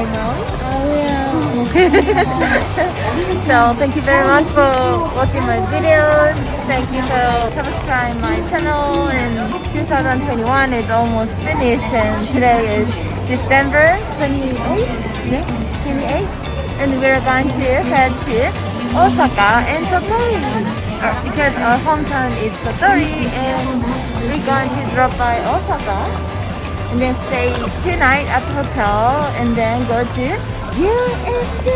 I know. So thank you very much for watching my videos. Thank you for subscribing my channel. And 2021 is almost finished, and today is December 28th. Yeah, 28th, and we're going to head to Osaka and Tottori because our hometown is Tottori, and we're going to drop by Osaka and then stay 2 nights at the hotel and then go to USJ,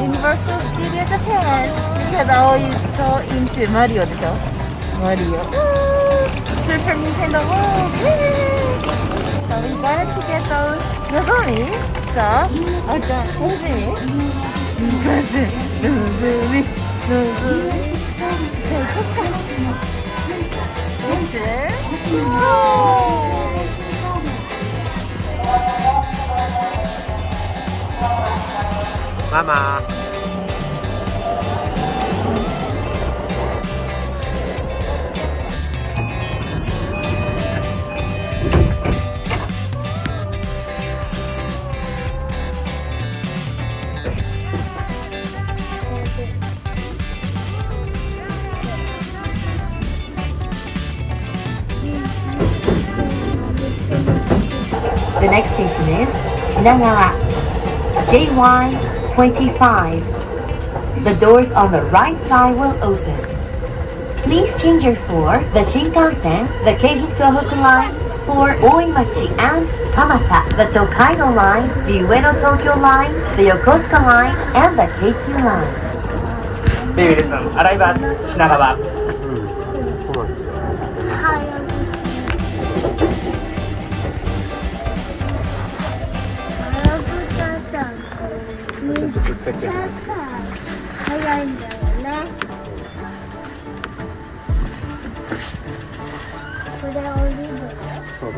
Universal Studio Japan, because I always so into Mario でしょ Mario Super Nintendo World. So we gotta to get those Nozomi. So, あーちゃん楽しみ新幹線のぞみのぞみじゃあ行こっか。ママ。The next station is Shinagawa, JY25. The doors on the right side will open. Please change your floor, the Shinkansen, the Keihitsuhoku line, for Oimachi and Kamata, the Tokaido line, the Ueno Tokyo line, the Yokosuka line, and the Keikyu line. David さん、洗い場、品川。早いんだよね。これオリーブ。そうだ。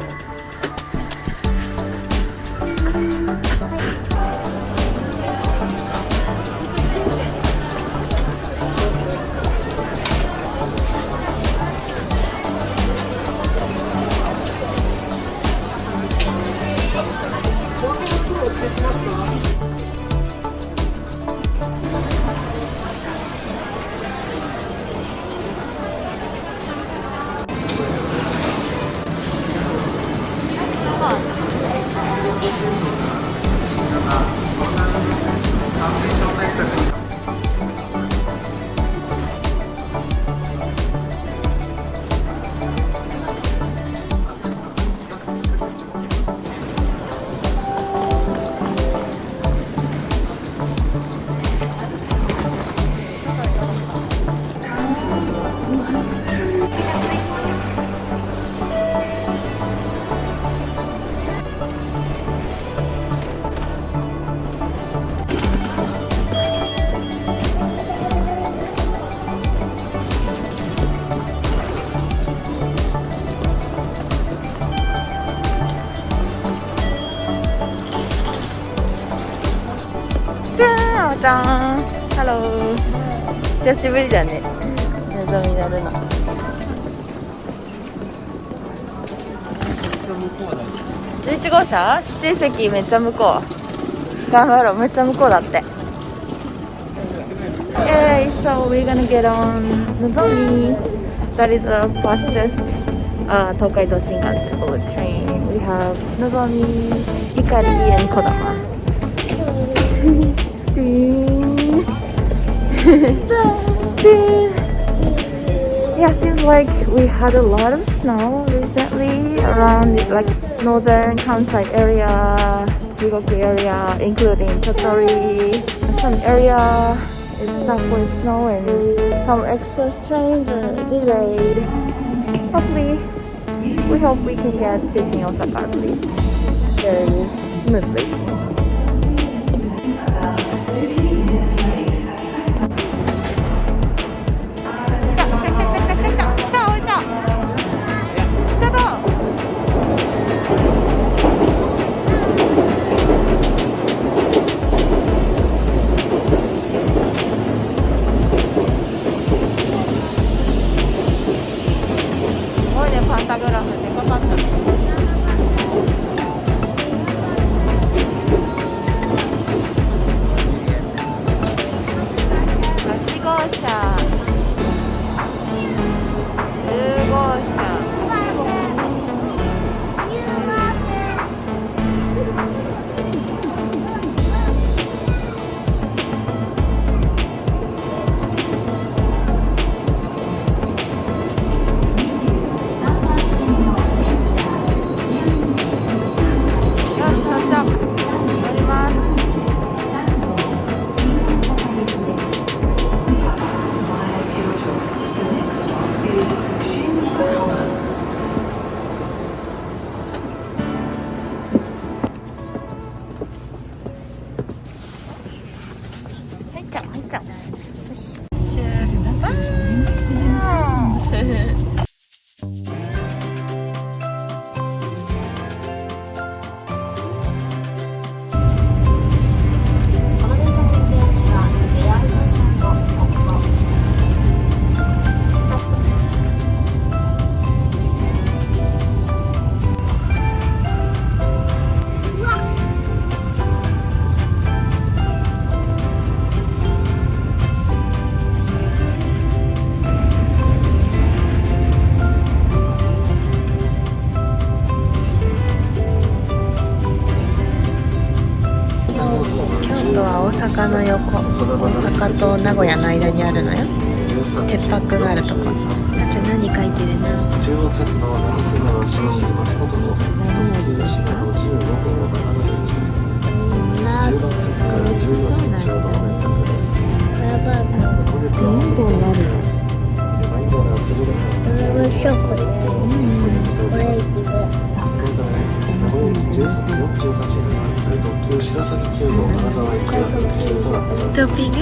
じゃーん、ハロー。久しぶりだね。のぞみ乗るの。11号車指定席めっちゃ向こう。頑張ろう、めっちゃ向こうだって。So we're gonna get on Nozomi. That is the fastest Tokaido Shinkansen bullet train. We have Nozomi, Hikari, and Kodama. Yeah, seems like we had a lot of snow recently around like northern Kansai area, Shinjuku area, including Tottori. Some area is stuck with snow and some express trains are delayed. Hopefully, we hope we can get to Shin-Osaka at least very smoothly. 阪の横、大阪と名古屋の間にあるのよ。鉄泊があるとこ。じゃあ何書いてるの？中央線の長久野の新松本の12時15分を7分10番線から14分ちょうどの連絡です。4本あるよ。ブルーショコで、これいちご。トッピング？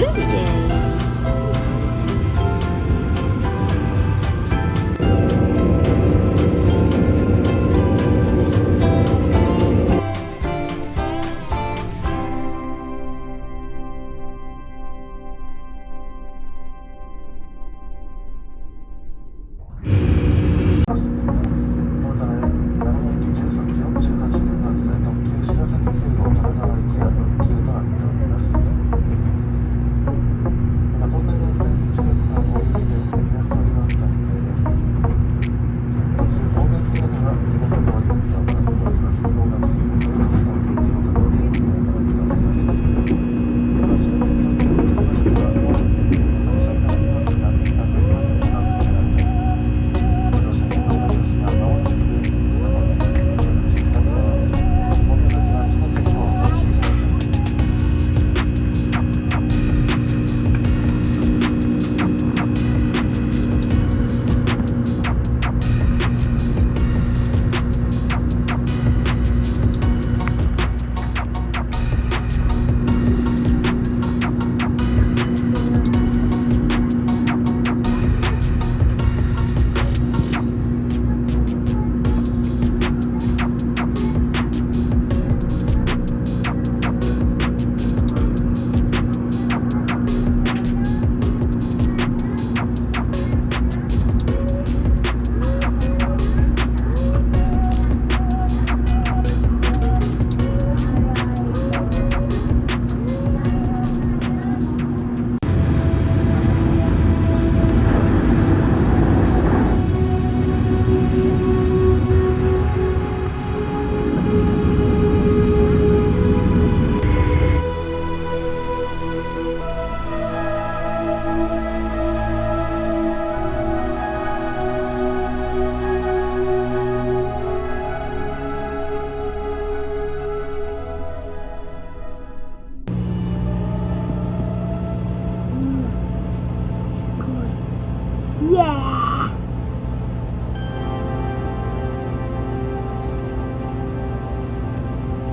イエーイ。イエーイ。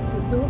すごい。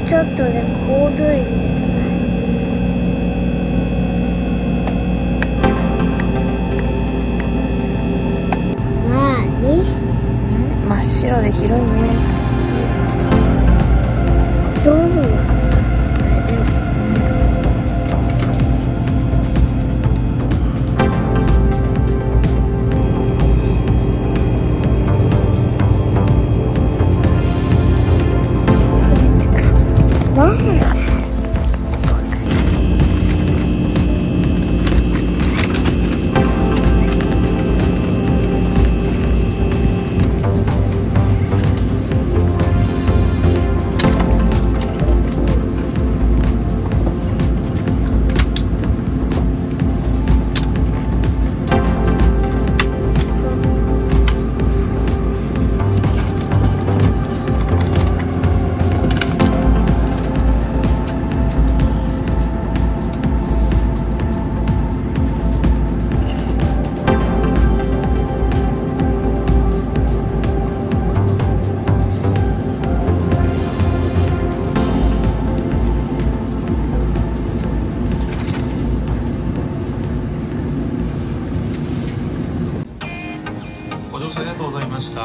ちょっとでコードインですね。なに？真っ白で広いね。どうぞ。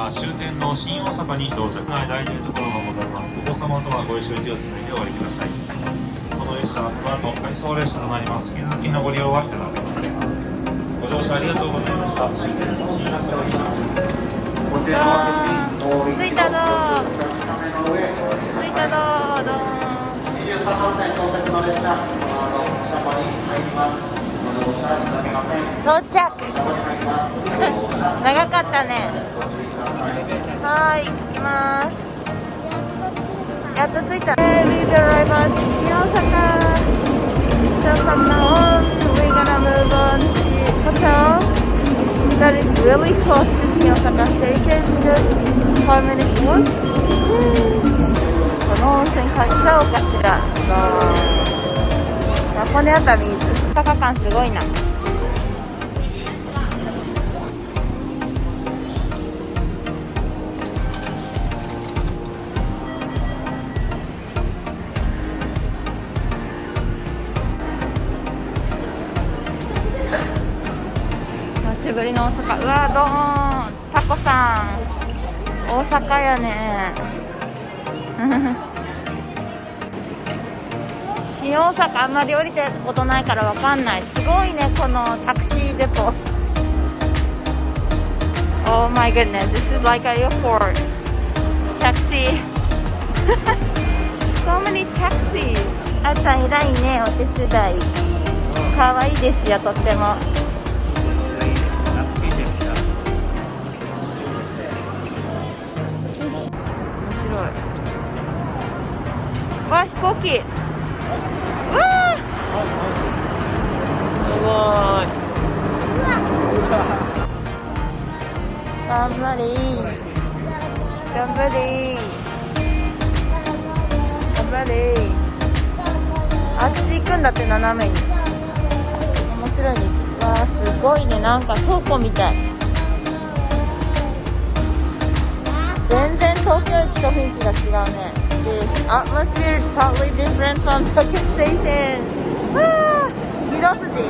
は終点の新大阪に到着が大事なところがございます。お子様とはご一緒に手をつないでお降りください。この列車はこの後回送列車となります。引き続きのご利用は承っております。ご乗車ありがとうございました。終点の新大阪駅着いたぞ着いたぞどーん。23番線到着の列車、この後車庫に入ります。ご乗車いただけません。到着長かったね。はい、行きます。やっと着いた。We've arrived at Shin-Osaka. So from now on, we're gonna move on to hotel that is really close to Shin-Osaka Station. Just 5 minutes walk. この温泉買っちゃおうかしら。箱根熱海伊豆。高感すごいな。久しぶりの大阪。うわどーんタコさん大阪やね。新大阪あんまり降りたことないからわかんない。すごいねこのタクシーデポ。 Oh my goodness, this is like an airport. Taxi. So many taxis. あーちゃん偉いね、お手伝いかわいいですよ、とっても。わ、飛行機。うわすごい。頑張り頑張り頑張り。あっち行くんだって、斜めに。面白い道。わあすごいね、なんか倉庫みたい。全然東京駅と雰囲気が違うね。The atmosphere is totally different from Tokyo Station. わあ、御堂筋。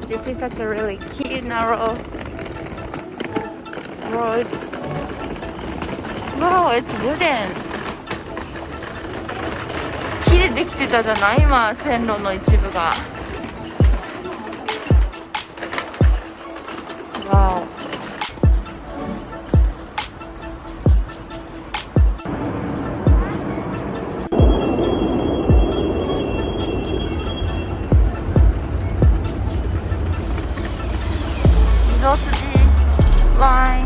This is such a really cute narrow road. Wow, it's wooden. 木でできてたじゃない、今線路の一部が。わお。御堂筋ライン、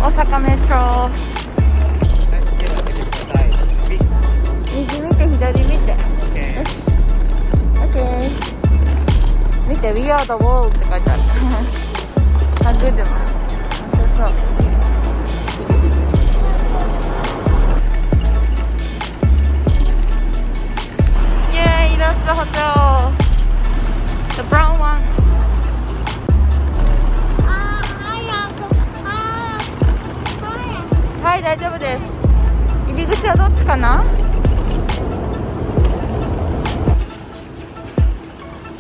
大阪メトロ。右見て左見て。よし。OK。見て We are the world って書いてある。あ、グッドマン。面白そう。イェーイ、that's the hotel. The brown one. はい、大丈夫です。入り口はどっちかな？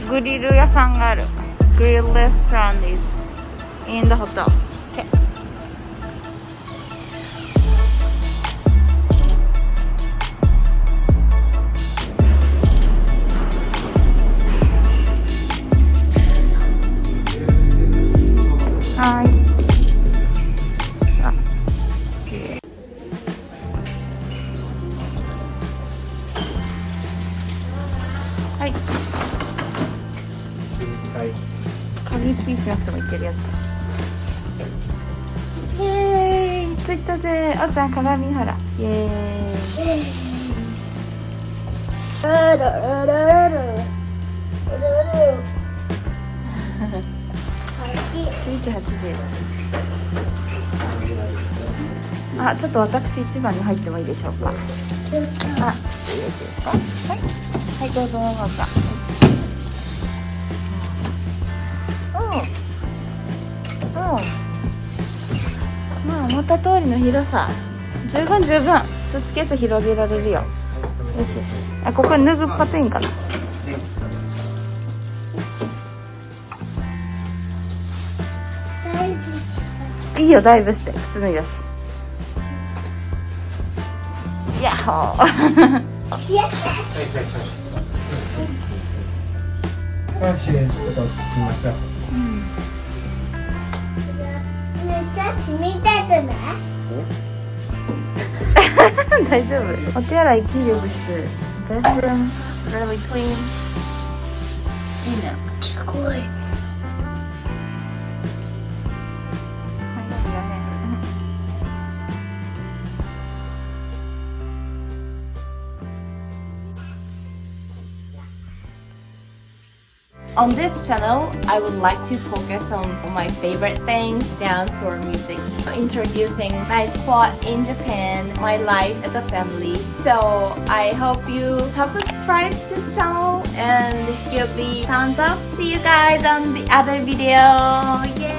グリル屋さんがある。Grill restaurant is in the hotel. Okay. はい。あ、はい。鍵ピーしなくてもいけるやつ。イエーイ、着いたぜ。あちゃん鏡ほら。イエーイ。98です。あ、ちょっと私1番に入ってもいいでしょうか。あ、よろしいですか。はい、はい、どうぞ。まあ思った通りの広さ。十分スーツケース広げられるよ。よしよし。あ、ここ脱ぐパテーンかな。いいよ、ダイブして靴脱いだし。ヤッホー。試練ちょっと落ち着きましょう。めっちゃ冷たくない？大丈夫。お手洗い金魚部室。Bathroom really clean. いいね。すごい。On this channel, I would like to focus on my favorite things, dance or music, introducing my spot in Japan, my life as a family. So I hope you subscribe this channel and give me thumbs up. See you guys on the other video. Yay!